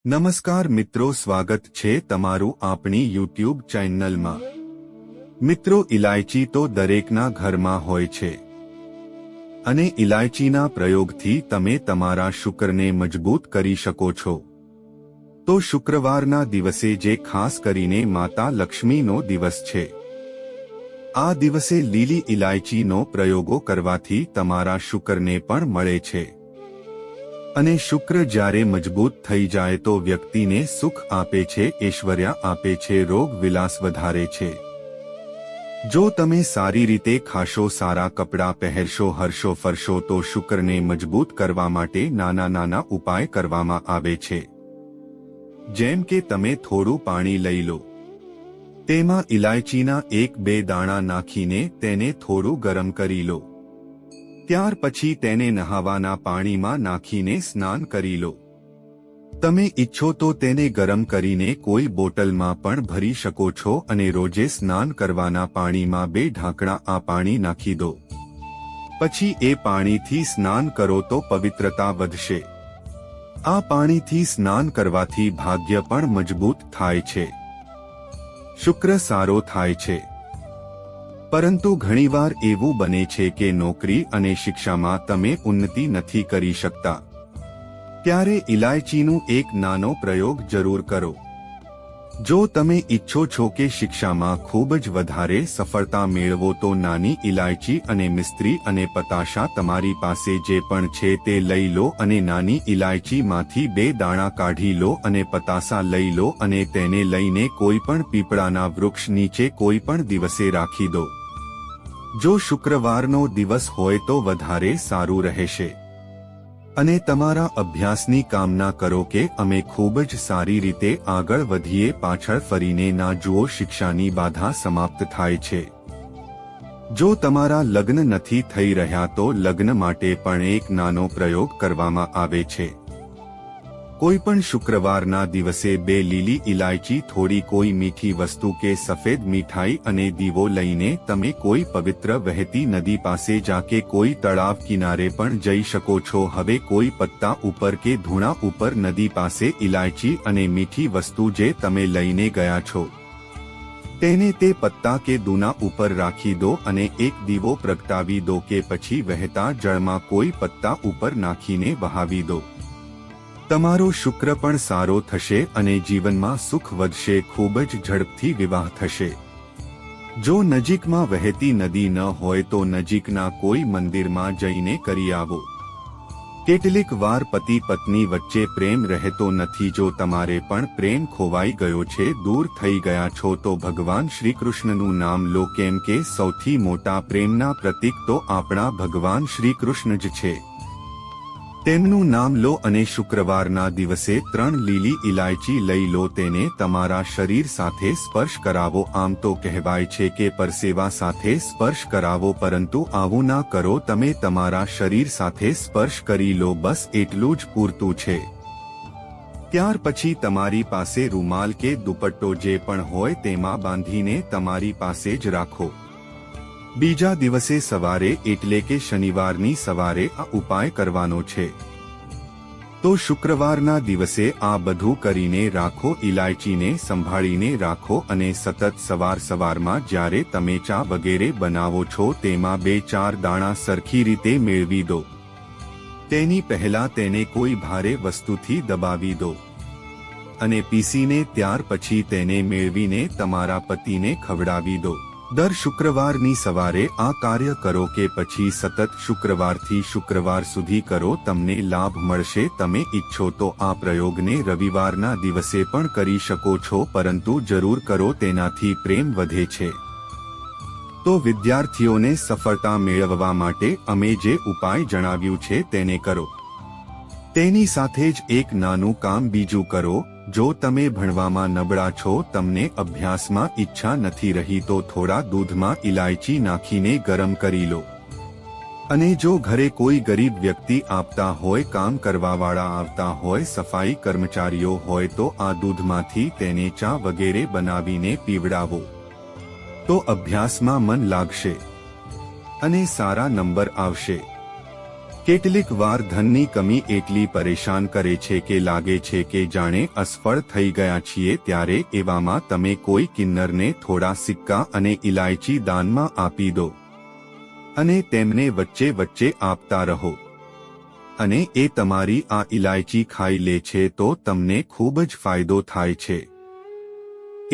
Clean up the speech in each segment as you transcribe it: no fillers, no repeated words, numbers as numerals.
નમસ્કાર મિત્રો, સ્વાગત છે તમારું આપણી યુટ્યુબ ચેનલમાં। મિત્રો, ઇલાયચી તો દરેકના ઘરમાં હોય છે અને ઇલાયચીના પ્રયોગથી તમે તમારા શુક્રને મજબૂત કરી શકો છો। તો શુક્રવારના દિવસે જે ખાસ કરીને માતા લક્ષ્મીનો દિવસ છે, આ દિવસે લીલી ઇલાયચીનો પ્રયોગો કરવાથી તમારા શુક્રને પણ મળે છે અને શુક્ર જ્યારે મજબૂત થઈ જાય તો વ્યક્તિને સુખ આપે છે, ઐશ્વર્ય આપે છે, રોગ વિલાસ વધારે છે। જો તમે સારી રીતે ખાશો, સારા કપડાં પહેરશો, હરશો ફરશો તો શુક્રને મજબૂત કરવા માટે નાના નાના ઉપાય કરવામાં આવે છે। જેમ કે તમે થોડું પાણી લઈ લો, તેમાં ઇલાયચીના 1-2 દાણા નાખીને તેને થોડું ગરમ કરી લો, ત્યાર પછી તેને નહાવાના પાણીમાં નાખીને સ્નાન કરી લો। તમે ઈચ્છો તો તેને ગરમ કરીને કોઈ બોટલમાં પણ ભરી શકો છો અને રોજે સ્નાન કરવાના પાણીમાં 2 ઢાંકણા આ પાણી નાખી દો। પછી એ પાણીથી સ્નાન કરો તો પવિત્રતા વધશે। આ પાણીથી સ્નાન કરવાથી ભાગ્ય પણ મજબૂત થાય છે, શુક્ર સારો થાય છે। પરંતુ ઘણીવાર એવું બને છે કે નોકરી અને શિક્ષામાં તમે ઉન્નતિ નથી કરી શકતા, ત્યારે ઇલાયચીનું એક નાનો પ્રયોગ જરૂર કરો। જો તમે ઈચ્છો છો કે શિક્ષામાં ખૂબ જ વધારે સફળતા મેળવો તો નાની ઇલાયચી અને મિસ્ત્રી અને પતાશા તમારી પાસે જે પણ છે તે લઈ લો અને નાની ઇલાયચીમાંથી 2 દાણા કાઢી લો અને પતાસા લઈ લો અને તેને લઈને કોઈ પણ પીપળાના વૃક્ષ નીચે કોઈ પણ દિવસે રાખી દો। જો શુક્રવારનો દિવસ હોય તો વધારે સારું રહેશે અને તમારા અભ્યાસની કામના કરો કે અમે ખૂબ જ સારી રીતે આગળ વધીએ, પાછળ ફરીને ના જુઓ, શિક્ષાની બાધા સમાપ્ત થાય છે। જો તમારા લગ્ન નથી થઈ રહ્યા તો લગ્ન માટે પણ એક નાનો પ્રયોગ કરવામાં આવે છે। કોઈ પણ શુક્રવારના દિવસે 2 લીલી ઇલાયચી, થોડી કોઈ મીઠી વસ્તુ કે સફેદ મીઠાઈ અને દીવો લઈને તમે કોઈ પવિત્ર વહેતી નદી પાસે જા કે કોઈ તળાવ કિનારે પણ જઈ શકો છો। હવે કોઈ પત્તા ઉપર કે ધૂણા ઉપર નદી પાસે ઇલાયચી અને મીઠી વસ્તુ જે તમે લઈને ગયા છો તેને તે પત્તા કે દૂના ઉપર રાખી દો અને એક દીવો પ્રગટાવી દો કે પછી વહેતા જળમાં કોઈ પત્તા ઉપર નાખીને વહાવી દો। તમારો શુક્ર પણ સારો થશે અને જીવનમાં સુખ વધશે, ખૂબ જ ઝડપથી વિવાહ થશે। જો નજીકમાં વહેતી નદી ન હોય તો નજીકના કોઈ મંદિરમાં જઈને કરી આવો। કેટલીક વાર પતિ પત્ની વચ્ચે પ્રેમ રહેતો નથી, જો તમારે પણ પ્રેમ ખોવાઈ ગયો છે, દૂર થઈ ગયા છો તો ભગવાન શ્રી કૃષ્ણનું નામ લો, કેમ કે સૌથી મોટા પ્રેમના પ્રતીક તો આપણા ભગવાન શ્રી કૃષ્ણ જ છે। તેમનું નામ લો અને શુક્રવારના દિવસે 3 લીલી ઇલાયચી લઈ લો, તેને તમારા શરીર સાથે સ્પર્શ કરાવો। આમ તો કહેવાય છે કે પરસેવા સાથે સ્પર્શ કરાવો, પરંતુ આવું ના કરો, તમે તમારા શરીર સાથે સ્પર્શ કરી લો, બસ એટલું જ પૂરતું છે। ત્યાર પછી તમારી પાસે રૂમાલ કે દુપટ્ટો જે પણ હોય તેમાં બાંધીને તમારી પાસે જ રાખો। બીજા દિવસે સવારે એટલે કે શનિવારની સવારે આ ઉપાય કરવાનો છે। તો શુક્રવારના દિવસે આ બધું કરીને રાખો, ઇલાયચીને સંભાળીને રાખો અને સતત સવારમાં જ્યારે તમે ચા વગેરે બનાવો છો તેમાં 2-4 દાણા સરખી રીતે મેળવી દો। તેની પહેલા તેને કોઈ ભારે વસ્તુથી દબાવી દો અને પીસીને ત્યાર પછી તેને મેળવીને તમારા પતિને ખવડાવી દો। દર શુક્રવારની સવારે આ કાર્ય કરો કે પછી સતત શુક્રવારથી શુક્રવાર સુધી કરો, તમને લાભ મળશે। તમે ઈચ્છો તો આ પ્રયોગને રવિવારના દિવસે પણ કરી શકો છો, પરંતુ જરૂર કરો, તેનાથી પ્રેમ વધે છે। તો વિદ્યાર્થીઓને સફળતા મેળવવા માટે અમે જે ઉપાય જણાવ્યું છે તેને કરો। તેની સાથે જ એક નાનું કામ બીજું કરો। જો તમે ભણવામાં નબળા છો, તમને અભ્યાસમાં ઈચ્છા નથી રહી તો થોડા દૂધમાં ઇલાયચી નાખીને ગરમ કરી લો અને જો ઘરે કોઈ ગરીબ વ્યક્તિ આપતા હોય, કામ કરવાવાળા આવતા હોય, સફાઈ કર્મચારીઓ હોય તો આ દૂધમાંથી તેને ચા વગેરે બનાવીને પીવડાવો તો અભ્યાસમાં મન લાગશે અને સારા નંબર આવશે। કેટલીક વાર ધનની કમી એટલી પરેશાન કરે છે કે લાગે છે કે જાણે અસફળ થઈ ગયા છીએ, ત્યારે એવામાં તમે કોઈ કિન્નરને થોડા સિક્કા અને ઇલાયચી દાનમાં આપી દો અને તેમને વચ્ચે વચ્ચે આપતા રહો, અને એ તમારી આ ઇલાયચી ખાઈ લે છે તો તમને ખૂબ જ ફાયદો થાય છે.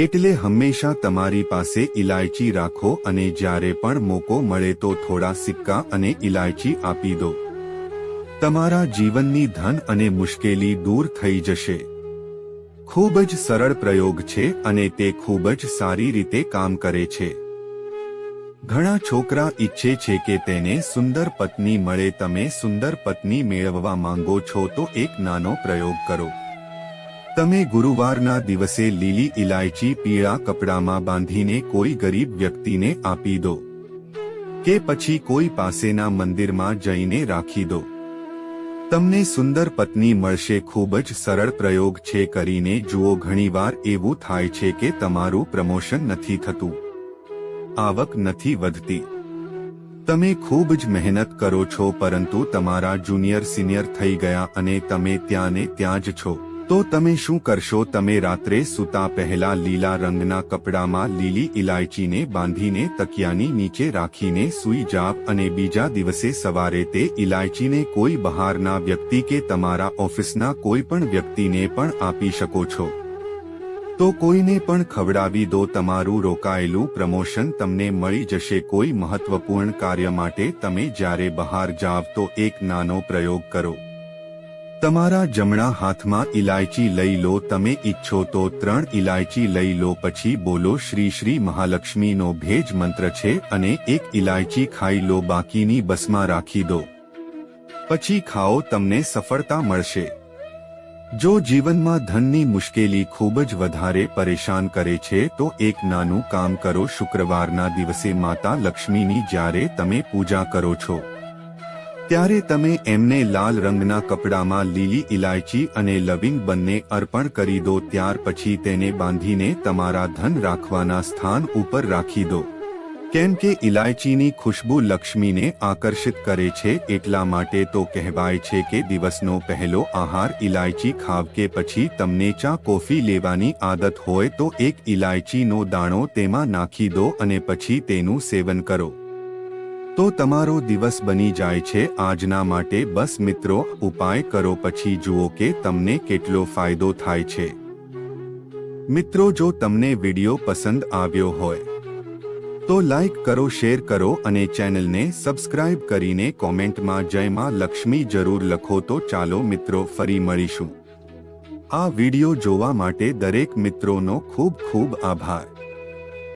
એટલે હંમેશા તમારી પાસે ઇલાયચી રાખો અને જ્યારે પણ મોકો મળે તો થોડા સિક્કા અને ઇલાયચી આપી દો. તમારા જીવનની ધન અને મુશ્કેલી દૂર થઈ જશે. ખૂબ જ સરળ પ્રયોગ છે અને તે ખૂબ જ સારી રીતે કામ કરે છે. ઘણા છોકરા ઈચ્છે છે કે તેને સુંદર પત્ની મળે. તમે સુંદર પત્ની મેળવવા માંગો છો તો એક નાનો પ્રયોગ કરો. તમે ગુરુવારના દિવસે લીલી ઇલાયચી પીળા કપડામાં બાંધીને કોઈ ગરીબ વ્યક્તિને આપી દો કે પછી કોઈ પાસેના મંદિરમાં જઈને રાખી દો. તમને સુંદર પત્ની મળશે. ખૂબ જ સરળ પ્રયોગ છે, કરીને જુઓ. ઘણીવાર એવું થાય છે કે તમારું પ્રમોશન નથી થતું, આવક નથી વધતી, તમે ખૂબ જ મહેનત કરો છો પરંતુ તમારા જુનિયર સિનિયર થઈ ગયા અને તમે ત્યાં ને ત્યાં જ છો. તો તમે શું કરશો? તમે રાત્રે સૂતા પહેલા લીલા રંગના કપડામાં લીલી ઇલાયચીને બાંધીને તકિયાની નીચે રાખીને સૂઈ જાવ અને બીજા દિવસે સવારે તે ઇલાયચીને કોઈ બહારના વ્યક્તિ કે તમારા ઓફિસના કોઈ પણ વ્યક્તિને પણ આપી શકો છો. તો કોઈને પણ ખવડાવી દો. તમારું રોકાયેલું પ્રમોશન તમને મળી જશે. કોઈ મહત્વપૂર્ણ કાર્ય માટે તમે જ્યારે બહાર જાવ તો એક નાનો પ્રયોગ કરો. તમારા જમણા હાથમાં ઇલાયચી લઈ લો. તમે ઈચ્છો તો 3 ઇલાયચી લઈ લો. પછી બોલો શ્રી શ્રી મહાલક્ષ્મીનો ભેજ મંત્ર છે અને 1 ઇલાયચી ખાઈ લો. બાકીની બસમાં રાખી દો. પછી ખાઓ, તમને સફળતા મળશે. જો જીવનમાં ધનની મુશ્કેલી ખૂબ જ વધારે પરેશાન કરે છે તો એક નાનું કામ કરો. શુક્રવારના દિવસે માતા લક્ષ્મીની જ્યારે તમે પૂજા કરો છો ત્યારે તમે એમને લાલ રંગના કપડામાં લીલી ઇલાયચી અને લવિંગ બંને અર્પણ કરી દો. ત્યાર પછી તેને બાંધીને તમારા ધન રાખવાના સ્થાન ઉપર રાખી દો. કેમ કે ઇલાયચીની ખુશ્બુ લક્ષ્મીને આકર્ષિત કરે છે. એટલા માટે તો કહેવાય છે કે દિવસનો પહેલો આહાર ઇલાયચી ખાવ. કે પછી તમને ચા કોફી લેવાની આદત હોય તો 1 ઇલાયચીનો દાણો તેમાં નાખી દો અને પછી તેનું સેવન કરો તો તમારો દિવસ બની જાય છે. આજના માટે બસ મિત્રો, ઉપાય કરો પછી જુઓ કે તમને કેટલો ફાયદો થાય છે. મિત્રો, જો તમને વિડિયો પસંદ આવ્યો હોય તો લાઈક કરો, શેર કરો અને ચેનલને સબસ્ક્રાઇબ કરીને કોમેન્ટમાં જય માં લક્ષ્મી જરૂર લખો. તો ચાલો મિત્રો, ફરી મળીશું. આ વિડિયો જોવા માટે દરેક મિત્રોનો ખૂબ ખૂબ આભાર.